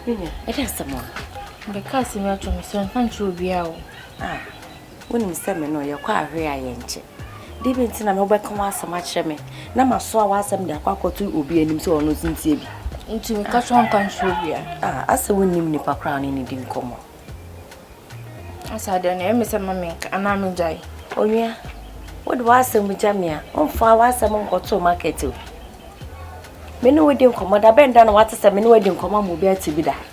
It is someone. Because you are to me, so thank you, be out. When you send me, no, you're quite very ancient. Didn't see no back on so much. Me. Now, my soul was some that quack to be and so on, no sincere. Into me, catch one country. I said, when you nip a crown in it, come on. I said, I am Miss Mamma, and I'm in Jay. Oh, yeah. What was some with Jamia? On far was some got to market too. Many wedding command, I bend down what is a many wedding command will be to be that.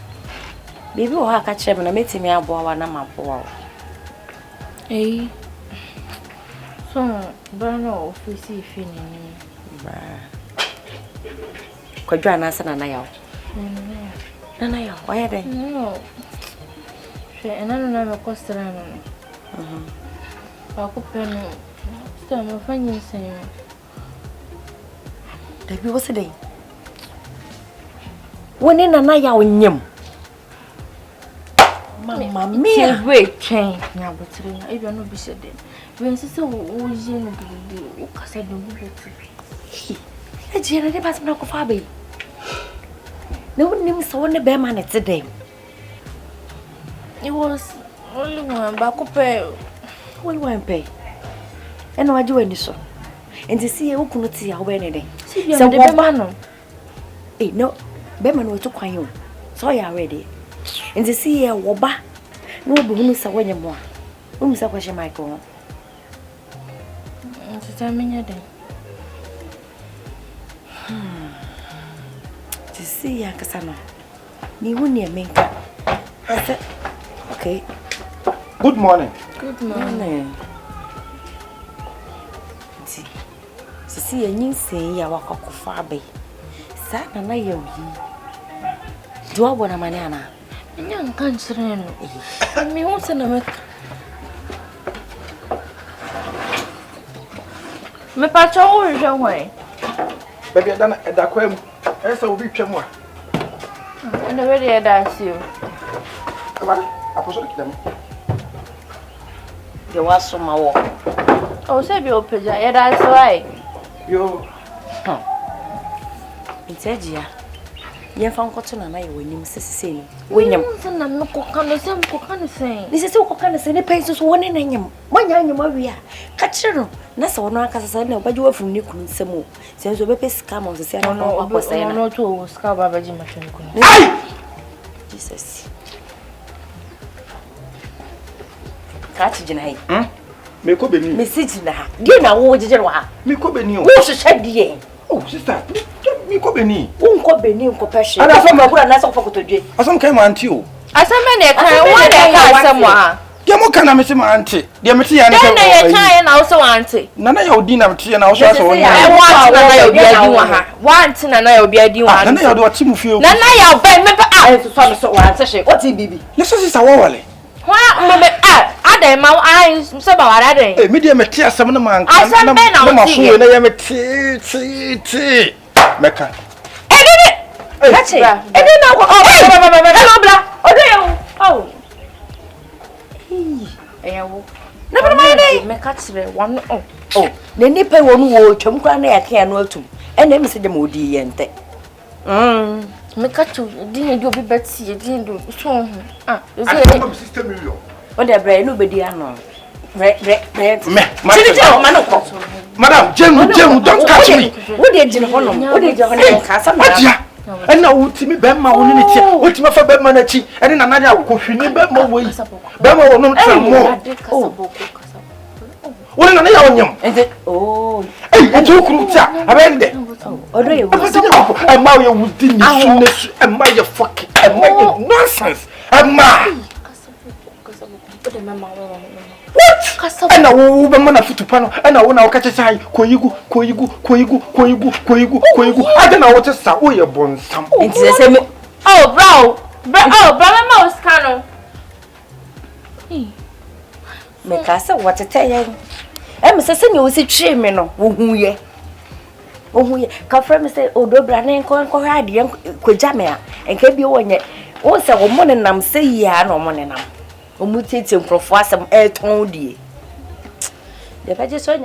Baby will have catch him and meet me a boy and I'm a boy. Eh? So, Bruno, if you see feeling. Could you answer Nanayo? Nanayo, why are they? No. And I don't know a cost around. I could pen. Still, my friend is saying. Baby, what's the day? When in Nanayo in Yum. Mamma mia, wait, change. Now, but if you're not be said, when sister was in the Casa de Bullets. A general has no coffee. No one named so on the bear man today. It was only one back up pay. Well, one pay. And I do any so. And to see who couldn't see how anything. So, the man, eh, no, Beman was too quiet. So I already. And to see a woba, no, but who is away more. Whom is a question, Michael? To tell me your day. To see a Cassano. You wouldn't make that. Okay. Good morning. Good morning. See a new say, ya walk up far bay. Sat and I do I want a manana? Young country, and me once in a week. Me patch always away. Baby, I done at the aquarium. As I will be more. And already I dance you. I posted them. There was some more. Oh, say your picture, yeah, that's right. You. It's Egia. You found cotton and I when you say, William, I'm not cooking the same cooking the same. This is so cooking the same paces one in him. One young Maria. Catch her. Nassau, no, because I know, but you are from New Samo. Since we best come on the same. No, what was I not to scour by Jim? Jesus. Catch Jenny. Me ko be ni. Me sit na. Dey na wo jeje wa. Me ko be ni o. Wo hwehwe de. Oh, sister. Me ko be ni. Wo nko be ni nko pehwe. Ada fa magura na so fokotodwe. Asam kai ma anti o. Asam me na kan wo de ka asam wa. Dia mo kana me se ma anti. Dia me te ya ne so. Na ye kan na wo so anti. Nana ya odi na me te na wo so so won. Wa na ya obi adi wa ha. Wa anti na ya obi adi wa. Nana ya do ati mu fie o. Nana ya ba me ba. So so wa anti she. What bibi? Le so sister wo wale. Wa me Ada ma ai so ba wara den. Eh me dia me te asem na man kan na ma so na ya me ti. Meka. That's it. And then now, hello, blah. Oh, never mind. Me catch one. Oh, the nipper won't watch him crying. I can't know too. And then Mr. Moody and me catch you. Didn't you be Betsy? You didn't do so. Ah, sister Miriam. What the brain, nobody I know. Madam, Jem, don't catch me. What did you hold on? What did you hold on? And now, Timmy Bemma, what you for Bemma, and in another coffee, Bemma way. Bemma will not tell more. What an onion? Oh, and two groups are abandoned. And Mario would didn't and my fucking nonsense. And my. What? And I will man a foot panel, and I want to catch a sign. Koyigu. I don't know what to say. Oh, your bones. Oh, brother mouse cannon. Make us what a tell you. I'm saying you will see treatment. Oh, yeah. Oh, yeah. Come from me say, oh, Dobra and Corradian, Kujamia, and keep you on yet. Also, a woman and I'm say, yeah, no money now. Umuti ti mkrofo asem eton die. De ba je so